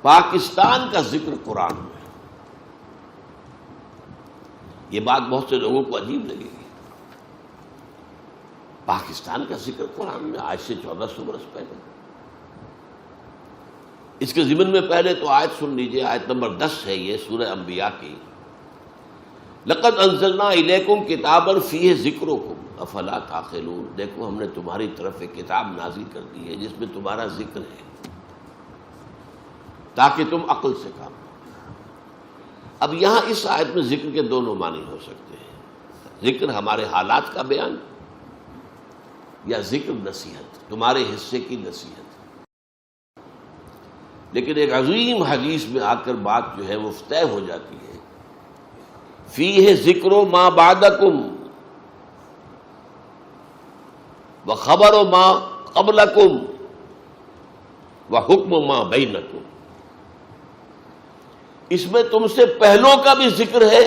پاکستان کا ذکر قرآن میں. یہ بات بہت سے لوگوں کو عجیب لگے گی. پاکستان کا ذکر قرآن میں آج سے 1400 برس پہلے. اس کے ضمن میں پہلے تو آیت سن لیجئے، آیت نمبر 10 ہے یہ سورہ انبیاء کی. لقد انزلنا الیکم کتابا فیہ ذکرکم افلا تعقلون. دیکھو ہم نے تمہاری طرف ایک کتاب نازل کر دی ہے جس میں تمہارا ذکر ہے تاکہ تم عقل سے کام کرو. اب یہاں اس آیت میں ذکر کے دونوں معنی ہو سکتے ہیں. ذکر ہمارے حالات کا بیان یا ذکر نصیحت، تمہارے حصے کی نصیحت. لیکن ایک عظیم حدیث میں آ کر بات جو ہے وہ طے ہو جاتی ہے. فیہ ذکر ما بعدکم وخبر ما قبلکم وحکم ما بینکم. اس میں تم سے پہلوں کا بھی ذکر ہے،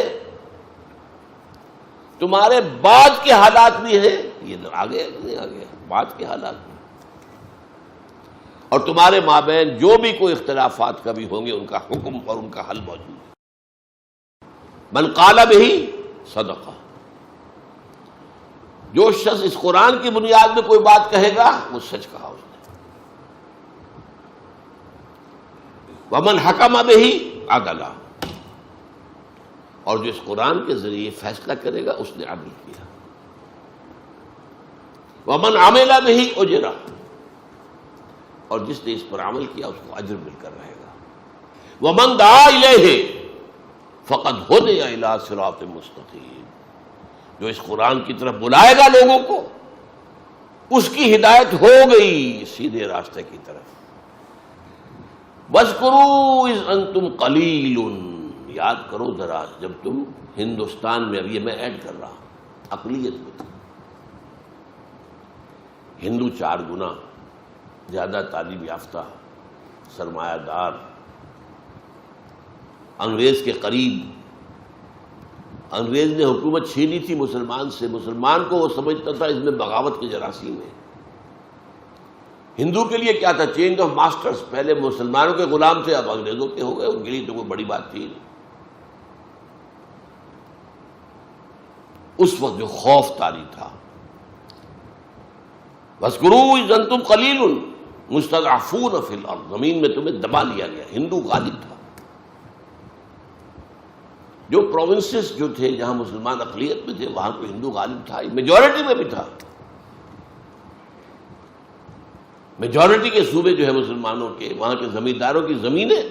تمہارے بعد کے حالات بھی ہیں. یہ آگے بعد کے حالات بھی، اور تمہارے مابین جو بھی کوئی اختلافات کبھی ہوں گے ان کا حکم اور ان کا حل موجود ہے. من قال بہ صدقہ. جو شخص اس قرآن کی بنیاد میں کوئی بات کہے گا وہ سچ کہا اس نے. ومن حکم بہ عدل. اور جو اس قرآن کے ذریعے فیصلہ کرے گا اس نے عدل کیا. ومن عمل بہ اجر. اور جس نے اس پر عمل کیا اس کو اجر مل کر رہے گا. ومن دعا الیہ فقد ہدی الی صراط مستقیم. جو اس قرآن کی طرف بلائے گا لوگوں کو اس کی ہدایت ہو گئی سیدھے راستے کی طرف. وَاذْكُرُوا إِذْ أَنْتُمْ قَلِيلٌ. یاد کرو ذرا جب تم ہندوستان میں، اب یہ میں ایڈ کر رہا ہوں، اقلیت میں تھے. ہندو 4 گنا زیادہ تعلیم یافتہ، سرمایہ دار، انگریز کے قریب. انگریز نے حکومت چھینی تھی مسلمان سے. مسلمان کو وہ سمجھتا تھا اس میں بغاوت کے جراثیم ہے. ہندو کے لیے کیا تھا؟ Change of masters. پہلے مسلمانوں کے غلام تھے اب انگریزوں کے ہو گئے. ان کے لیے تو کوئی بڑی بات تھی. اس وقت جو خوف طاری تھا. وَاذْكُرُوا إِذْ أَنْتُمْ قَلِيلٌ مُسْتَضْعَفُونَ فِي الْأَرْضِ. زمین میں تمہیں دبا لیا گیا. ہندو غالب تھا. جو پروونسز جو تھے جہاں مسلمان اقلیت میں تھے وہاں کوئی ہندو غالب تھا. میجورٹی میں بھی تھا. میجورٹی کے صوبے جو ہے مسلمانوں کے، وہاں کے زمینداروں کی زمینیں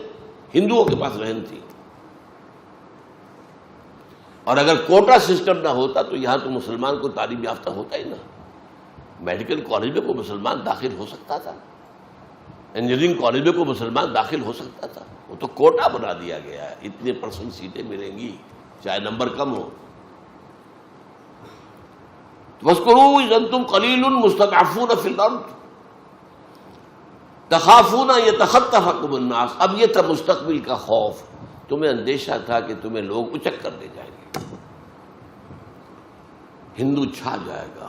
ہندوؤں کے پاس رہن تھی. اور اگر کوٹا سسٹم نہ ہوتا تو یہاں تو مسلمان کو تعلیم یافتہ ہوتا ہی نہ. میڈیکل کالج میں کوئی مسلمان داخل ہو سکتا تھا، انجینئرنگ کالج میں کوئی مسلمان داخل ہو سکتا تھا. وہ تو کوٹا بنا دیا گیا ہے، اتنے % سیٹیں ملیں گی چاہے نمبر کم ہو. وَاذْكُرُوا إِذْ أَنْتُمْ قَلِيلٌ مُسْتَضْعَفُونَ فِي الْأَرْضِ تَخَافُونَ يَتَخَطَّفَكُمُ النَّاسُ. اب یہ تھا مستقبل کا خوف. تمہیں اندیشہ تھا کہ تمہیں لوگ اچک کر لے جائیں گے. ہندو چھا جائے گا،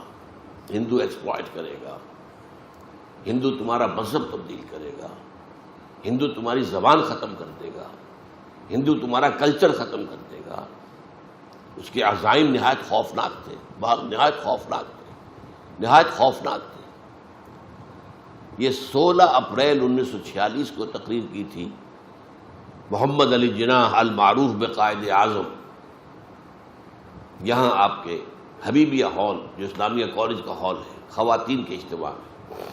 ہندو ایکسپلائٹ کرے گا، ہندو تمہارا مذہب تبدیل کرے گا، ہندو تمہاری زبان ختم کر دے گا، ہندو تمہارا کلچر ختم کر دے گا. اس کے عزائم نہایت خوفناک تھے، نہایت خوفناک تھے، نہایت خوفناک تھے. یہ 16 اپریل 1946 کو تقریر کی تھی محمد علی جناح المعروف بقائد اعظم. یہاں آپ کے حبیبیہ ہال جو اسلامیہ کالج کا ہال ہے، خواتین کے اجتماع میں،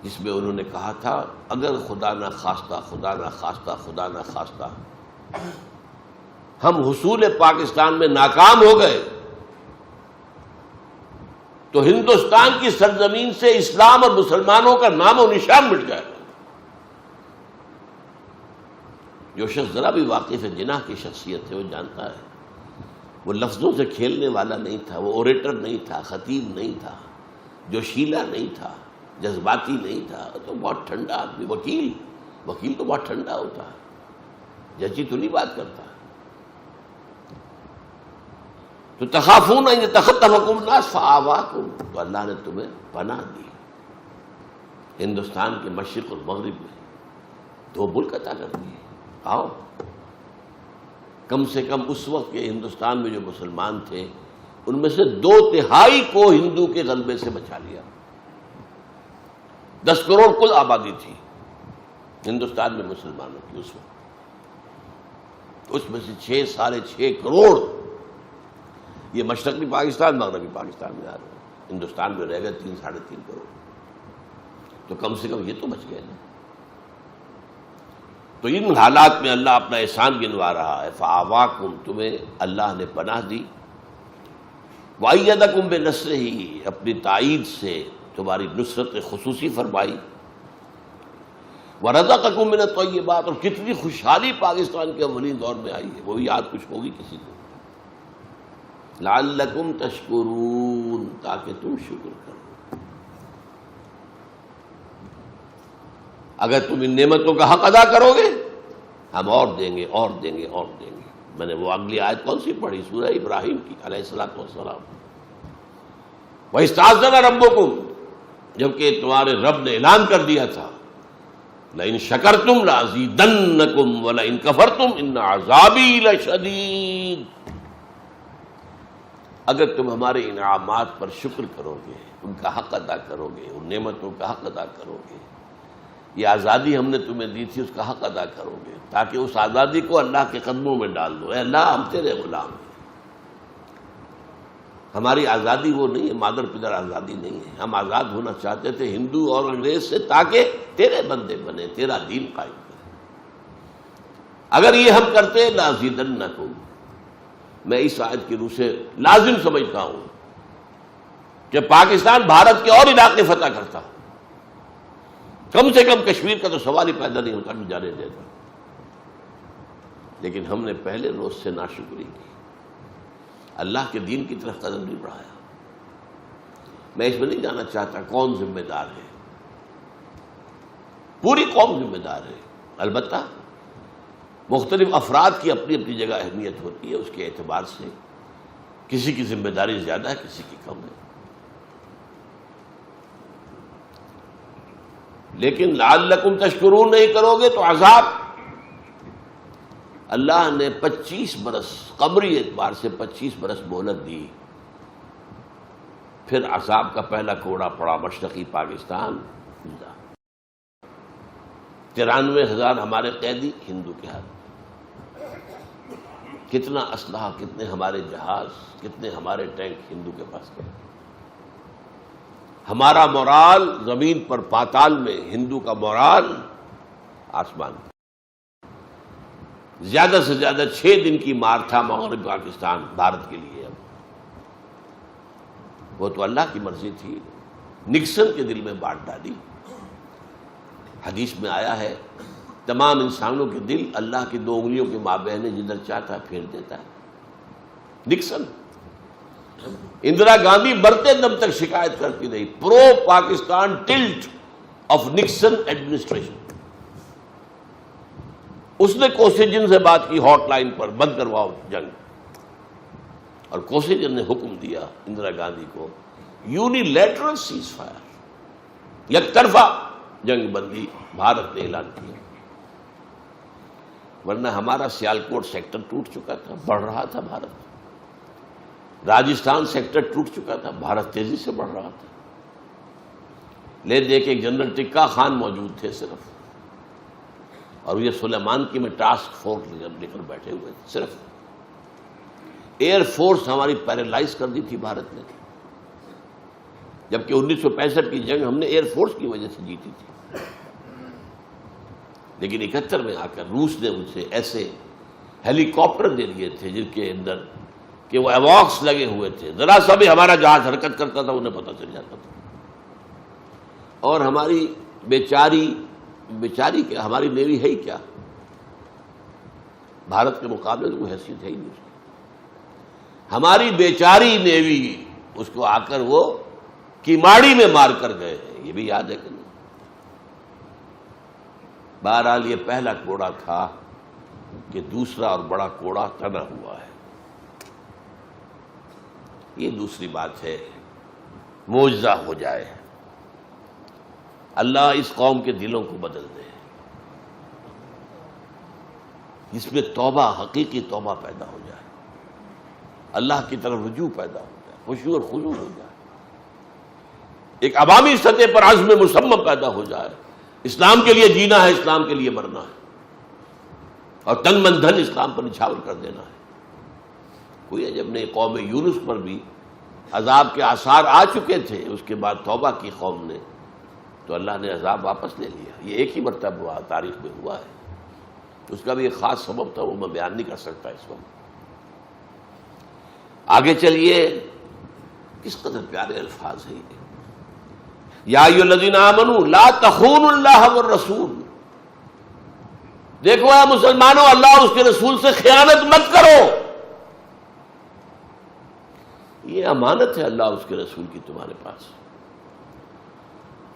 جس میں انہوں نے کہا تھا اگر خدا نہ خواستہ ہم حصول پاکستان میں ناکام ہو گئے تو ہندوستان کی سرزمین سے اسلام اور مسلمانوں کا نام و نشان مٹ جائے گا. جو شخص ذرا بھی واقف ہے جناح کی شخصیت ہے وہ جانتا ہے وہ لفظوں سے کھیلنے والا نہیں تھا. وہ اوریٹر نہیں تھا، خطیب نہیں تھا، جوشیلا نہیں تھا، جذباتی نہیں تھا. تو بہت ٹھنڈا آدمی. وکیل تو بہت ٹھنڈا ہوتا ہے، ججی تو نہیں بات کرتا. تو تخافون ان یتخطفکم الناس فآواکم. تو اللہ نے تمہیں پناہ دی ہندوستان کے مشرق اور مغرب میں. تو ملک عطا کر دیے. آؤ. کم سے کم اس وقت کے ہندوستان میں جو مسلمان تھے ان میں سے 2/3 کو ہندو کے غلبے سے بچا لیا. 10 کروڑ کل آبادی تھی ہندوستان میں مسلمانوں کی اس وقت. اس میں سے 6.5 کروڑ یہ مشرقی پاکستان مغربی پاکستان میں آ رہے ہیں. ہندوستان میں رہ گئے 3-3.5 کروڑ. تو کم سے کم یہ تو بچ گئے نا. تو ان حالات میں اللہ اپنا احسان گنوا رہا ہے. فآواکم، تمہیں اللہ نے پناہ دی. وَأَيَّدَكُمْ بِنَصْرِهِ، اپنی تائید سے تمہاری نصرت خصوصی فرمائی. وَرَزَقَكُم مِّنَ الطَّيِّبَاتِ، اور کتنی خوشحالی پاکستان کے اولین دور میں آئی ہے، وہ بھی یاد کچھ ہوگی کسی کو. لَعَلَّكُمْ تَشْكُرُونَ، تاکہ تم شکر کرو. اگر تم ان نعمتوں کا حق ادا کرو گے ہم اور دیں گے اور دیں گے اور دیں گے. میں نے وہ اگلی آیت کون سی پڑھی؟ سورہ ابراہیم کی علیہ الصلوۃ والسلام. وَإِسْتَأْذَنَ رَبُّكُمْ، جبکہ تمہارے رب نے اعلان کر دیا تھا لَإِن شَكَرْتُمْ لَأَزِيدَنَّكُمْ وَلَئِن كَفَرْتُمْ إِنَّ عَذَابِي لَشَدِيدٌ. اگر تم ہمارے انعامات پر شکر کرو گے، ان کا حق ادا کرو گے، ان نعمتوں کا حق ادا کرو گے، یہ آزادی ہم نے تمہیں دی تھی اس کا حق ادا کرو گے، تاکہ اس آزادی کو اللہ کے قدموں میں ڈال دو. اے اللہ ہم تیرے غلام ہیں. ہماری آزادی وہ نہیں ہے، مادر پدر آزادی نہیں ہے. ہم آزاد ہونا چاہتے تھے ہندو اور انگریز سے، تاکہ تیرے بندے بنے، تیرا دین قائم کرے. اگر یہ ہم کرتے لازیدنکم، میں اس آیت کی روح سے لازم سمجھتا ہوں کہ پاکستان بھارت کے اور علاقے فتح کرتا. کم سے کم کشمیر کا تو سوال ہی پیدا نہیں ہوتا کہ جانے دیتا. لیکن ہم نے پہلے روز سے ناشکری کی، اللہ کے دین کی طرف قدم نہیں بڑھایا. میں اس میں نہیں جانا چاہتا کون ذمہ دار ہے، پوری قوم ذمہ دار ہے. البتہ مختلف افراد کی اپنی اپنی جگہ اہمیت ہوتی ہے، اس کے اعتبار سے کسی کی ذمہ داری زیادہ ہے، کسی کی کم ہے. لیکن لعلکم تشکرون نہیں کرو گے تو عذاب. اللہ نے 25 برس قمری اعتبار سے 25 برس مہلت دی. پھر عذاب کا پہلا کوڑا پڑا مشرقی پاکستان. 93,000 ہمارے قیدی ہندو کے ہاتھ. کتنا اسلحہ، کتنے ہمارے جہاز، کتنے ہمارے ٹینک ہندو کے پاس گئے. ہمارا مورال زمین پر پاتال میں، ہندو کا مورال آسمان. زیادہ سے زیادہ 6 دن کی مار تھا مغرب پاکستان بھارت کے لیے. اب وہ تو اللہ کی مرضی تھی. نکسن کے دل میں بانٹ ڈالی. حدیث میں آیا ہے تمام انسانوں کے دل اللہ کی 2 انگلیوں کے مابین جدھر چاہتا پھیر دیتا ہے. نکسن. اندرا گاندھی مرتے دم تک شکایت کرتی رہی، pro Pakistan tilt of Nixon administration. اس نے کوسیجن سے بات کی ہاٹ لائن پر، بند کرواؤ جنگ. اور کوسیجن نے حکم دیا اندرا گاندھی کو یونیلیٹرل سیز فائر، یک طرفہ جنگ بندی بھارت نے اعلان کیا. ورنہ ہمارا سیالکوٹ سیکٹر ٹوٹ چکا تھا، بڑھ رہا تھا بھارت. راجستھان سیکٹر ٹوٹ چکا تھا، بھارت تیزی سے بڑھ رہا تھا. لے دے کے جنرل ٹکا خان موجود تھے صرف، اور یہ سلیمان کی میں ٹاسک فورس لے کر بیٹھے ہوئے تھے. صرف ایئر فورس ہماری پیرالائز کر دی تھی بھارت نے، جبکہ 1965 کی جنگ ہم نے ایئر فورس کی وجہ سے جیتی تھی. لیکن 71 میں آ کر روس نے ان سے ایسے ہیلی کاپٹر دے دیے تھے جن کے اندر کہ وہ ایواکس لگے ہوئے تھے، ذرا سا بھی ہمارا جہاز حرکت کرتا تھا انہیں پتہ چل جاتا تھا. اور ہماری بیچاری کیا، ہماری نیوی ہے ہی کیا، بھارت کے مقابلے میں کوئی حیثیت ہے ہی نہیں. ہماری بیچاری نیوی، اس کو آ کر وہ کیماڑی میں مار کر گئے ہیں، یہ بھی یاد ہے کہ نہیں. بہرحال یہ پہلا کوڑا تھا کہ دوسرا اور بڑا کوڑا تنا ہوا ہے. یہ دوسری بات ہے، معجزہ ہو جائے، اللہ اس قوم کے دلوں کو بدل دے. جس میں توبہ، حقیقی توبہ پیدا ہو جائے، اللہ کی طرف رجوع پیدا ہو جائے، خشوع اور خضوع ہو جائے، ایک عوامی سطح پر عزم مصمم پیدا ہو جائے، اسلام کے لیے جینا ہے، اسلام کے لیے مرنا ہے، اور تن من دھن اسلام پر نچھاور کر دینا ہے۔ کوئی عجب نہیں، قوم یونس پر بھی عذاب کے آثار آ چکے تھے، اس کے بعد توبہ کی قوم نے، تو اللہ نے عذاب واپس لے لیا۔ یہ ایک ہی مرتبہ ہوا، تاریخ میں ہوا ہے، اس کا بھی ایک خاص سبب تھا، وہ میں بیان نہیں کر سکتا اس وقت۔ آگے چلیے، کس قدر پیارے الفاظ ہیں یہ، یا ایھا الذین آمنوا لا تخونوا اللہ والرسول، دیکھو اے مسلمانوں، اللہ اور اس کے رسول سے خیانت مت کرو، یہ امانت ہے اللہ اور اس کے رسول کی تمہارے پاس۔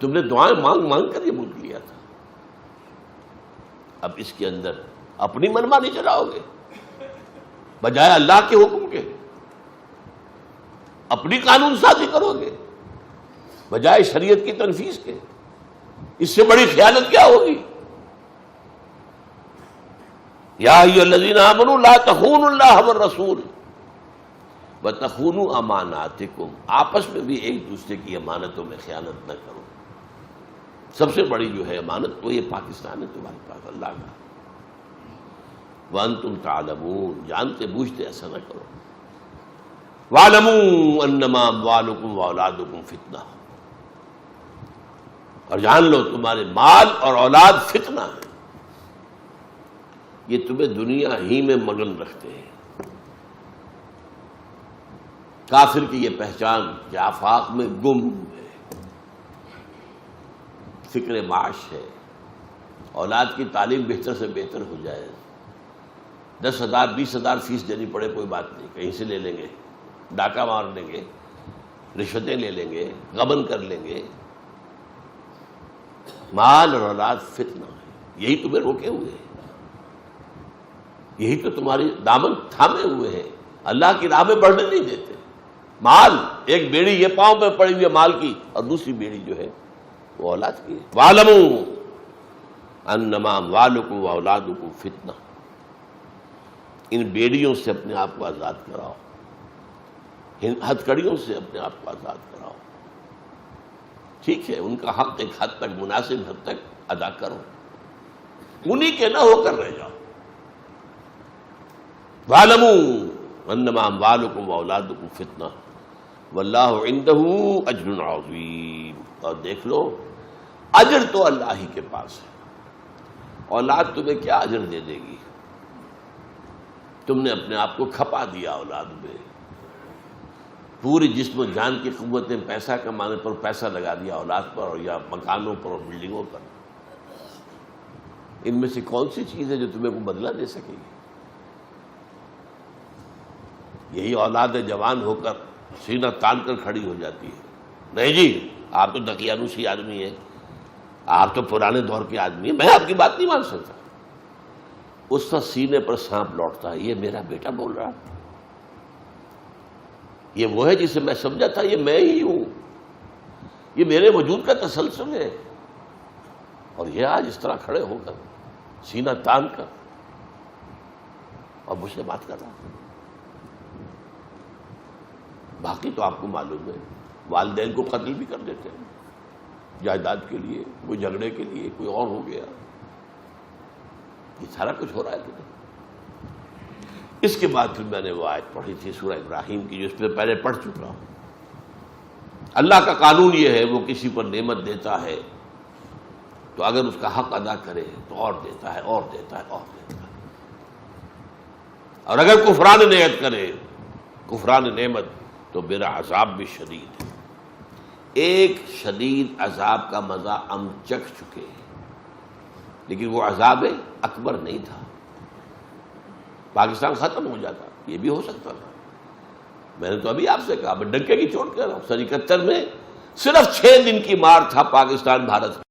تم نے دعائیں مانگ مانگ کر یہ ملک لیا تھا، اب اس کے اندر اپنی منمانی چلاؤ گے بجائے اللہ کے حکم کے، اپنی قانون سازی کرو گے بجائے شریعت کی تنفیذ کے، اس سے بڑی خیانت کیا ہوگی؟ یا ایھا الذین آمنوا لا تخونوا اللہ والرسول وتخونوا اماناتکم، آپس میں بھی ایک دوسرے کی امانتوں میں خیانت نہ کرو۔ سب سے بڑی جو ہے امانت تو یہ پاکستان ہے تمہارے پاس اللہ کا، وانتم تعلمون، جانتے بوجھتے ایسا نہ کرو۔ واعلموا انما اموالکم واولادکم فتنہ، اور جان لو تمہارے مال اور اولاد فتنہ ہے، یہ تمہیں دنیا ہی میں مگن رکھتے ہیں۔ کافر کی یہ پہچان کہ آفاق میں گم ہے، فکر معاش ہے، اولاد کی تعلیم بہتر سے بہتر ہو جائے، 10,000 20,000 فیس دینی پڑے کوئی بات نہیں، کہیں سے لے لیں گے، ڈاکہ مار لیں گے، رشوتیں لے لیں گے، غبن کر لیں گے۔ مال اور اولاد فتنہ ہے، یہی تمہیں روکے ہوئے ہیں، یہی تو تمہاری دامن تھامے ہوئے ہیں، اللہ کی راہ میں بڑھنے نہیں دیتے۔ مال، ایک بیڑی یہ پاؤں پہ پڑی ہوئی ہے مال کی، اور دوسری بیڑی جو ہے وہ اولاد کی ہے۔ وَاعْلَمُوا أَنَّمَا أَمْوَالُكُمْ وَأَوْلَادُكُمْ فِتْنَةٌ، ان بیڑیوں سے اپنے آپ کو آزاد کراؤ، ہتھ کڑیوں سے اپنے آپ کو آزاد کراؤ۔ ٹھیک ہے، ان کا حق ایک حد تک، مناسب حد تک ادا کرو، انہی کے نہ ہو کر رہ جاؤ۔ وَاعْلَمُوا أَنَّمَا أَمْوَالُكُمْ وَأَوْلَادُكُمْ فِتْنَةٌ وَاللَّهُ عِندَهُ أَجْرٌ عَظِيمٌ، اور دیکھ لو اجر تو اللہ ہی کے پاس ہے، اولاد تمہیں کیا اجر دے دے گی؟ تم نے اپنے آپ کو کھپا دیا اولاد میں، پوری جسم و جان کی قوتیں پیسہ کمانے پر پیسہ لگا دیا اولاد پر، اور یا مکانوں پر اور بلڈنگوں پر۔ ان میں سے کون سی چیز ہے جو تمہیں کو بدلہ دے سکے گی؟ یہی اولاد جوان ہو کر سینہ تان کر کھڑی ہو جاتی ہے، نہیں جی آپ تو دقیانوسی آدمی ہیں، آپ تو پرانے دور کے آدمی ہیں، میں آپ کی بات نہیں مان سکتا۔ اس وقت سینے پر سانپ لوٹتا ہے، یہ میرا بیٹا بول رہا، یہ وہ ہے جسے میں سمجھا تھا یہ میں ہی ہوں، یہ میرے وجود کا تسلسل ہے، اور یہ آج اس طرح کھڑے ہو کر سینہ تان کر اور مجھ سے بات کر رہا۔ باقی تو آپ کو معلوم ہے، والدین کو قتل بھی کر دیتے ہیں جائیداد کے لیے، کوئی جھگڑے کے لیے، کوئی اور ہو گیا، یہ سارا کچھ ہو رہا ہے کہ نہیں؟ اس کے بعد پھر میں نے وہ آیت پڑھی تھی سورہ ابراہیم کی، جو اس پہ پہلے پڑھ چکا ہوں۔ اللہ کا قانون یہ ہے، وہ کسی پر نعمت دیتا ہے تو اگر اس کا حق ادا کرے تو اور دیتا ہے، اور دیتا ہے، اور دیتا ہے، اور اگر کفران نعمت کرے، کفران نعمت، تو میرا عذاب بھی شدید ہے۔ ایک شدید عذاب کا مزہ ہم چکھ چکے ہیں، لیکن وہ عذاب اکبر نہیں تھا، پاکستان ختم ہو جاتا، یہ بھی ہو سکتا تھا۔ میں نے تو ابھی آپ سے کہا، میں ڈنکے کی چوٹ کر رہا ہوں، 71 میں صرف 6 دن کی مار تھا پاکستان بھارت کا۔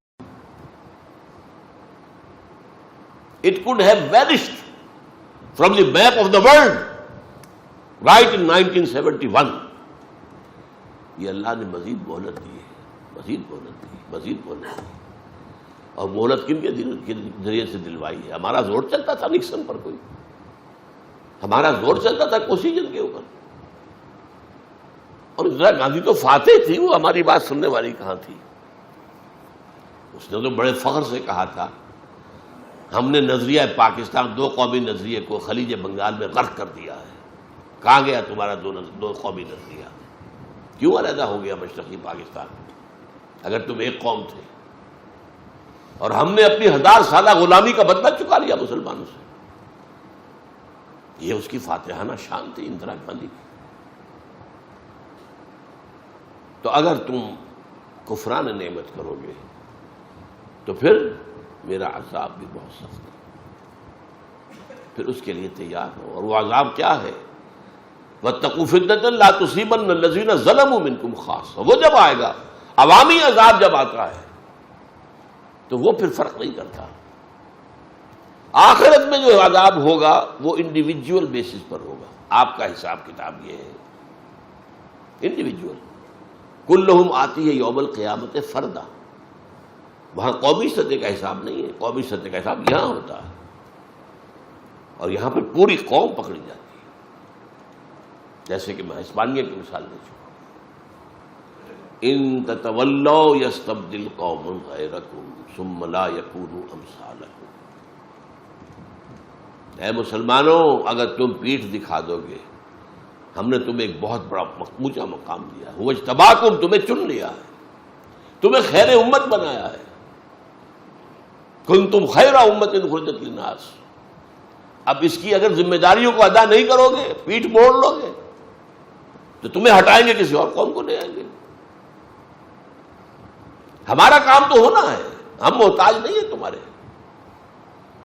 It could have vanished from the map of the world right in 1971۔ یہ اللہ نے مزید مہلت دی ہے، مزید مہلت دی، مزید مہلت دی، اور مہلت کن کے ذریعے سے دلوائی ہے؟ ہمارا زور چلتا تھا نکسن پر، کوئی ہمارا زور چلتا تھا کوسیجن کے اوپر، اور اندرا گاندھی تو فاتح تھی، وہ ہماری بات سننے والی کہاں تھی؟ اس نے تو بڑے فخر سے کہا تھا ہم نے نظریہ پاکستان، دو قومی نظریے کو خلیج بنگال میں غرق کر دیا ہے۔ کہاں گیا تمہارا دو قومی نظریہ؟ کیوں علیحدہ ہو گیا مشرقی پاکستان اگر تم ایک قوم تھے؟ اور ہم نے اپنی 1000 سالہ غلامی کا بدلہ چکا لیا مسلمانوں سے۔ یہ اس کی فاتحانہ شان تھی اندرا گاندھی کی۔ تو اگر تم کفران نعمت کرو گے تو پھر میرا عذاب بھی بہت سخت ہے، پھر اس کے لیے تیار ہو۔ اور وہ عذاب کیا ہے؟ وَاتَّقُوا فِتْنَةً لَا تُصِيبَنَّ الَّذِينَ ظَلَمُوا مِنكُمْ خَاصَّةً۔ وہ جب آئے گا، عوامی عذاب جب آتا ہے تو وہ پھر فرق نہیں کرتا۔ آخرت میں جو عذاب ہوگا وہ انڈیویجول بیسس پر ہوگا۔ آپ کا حساب کتاب یہ ہے انڈیویجول، کلہم آتی ہے یوم القیامت فردا۔ وہاں قومی سطح کا حساب نہیں ہے، قومی سطح کا حساب یہاں ہوتا ہے، اور یہاں پہ پوری قوم پکڑی جاتی ہے۔ جیسے کہ میں اسپانیہ کی مثال دے چکا ہوں، ان تتولوا یستبدل قوم غیرکم ثم لا یکونوا امثالکم۔ اے مسلمانوں، اگر تم پیٹھ دکھا دو گے، ہم نے تمہیں ایک بہت بڑا اونچا مقام دیا ہے، واجتباکم، تمہیں چن لیا ہے، تمہیں خیر امت بنایا ہے، کنتم خیر امت اخرجت للناس۔ اب اس کی اگر ذمہ داریوں کو ادا نہیں کرو گے، پیٹھ موڑ لو گے، تو تمہیں ہٹائیں گے، کسی اور قوم کو لے آئیں گے۔ ہمارا کام تو ہونا ہے، ہم محتاج نہیں ہیں تمہارے۔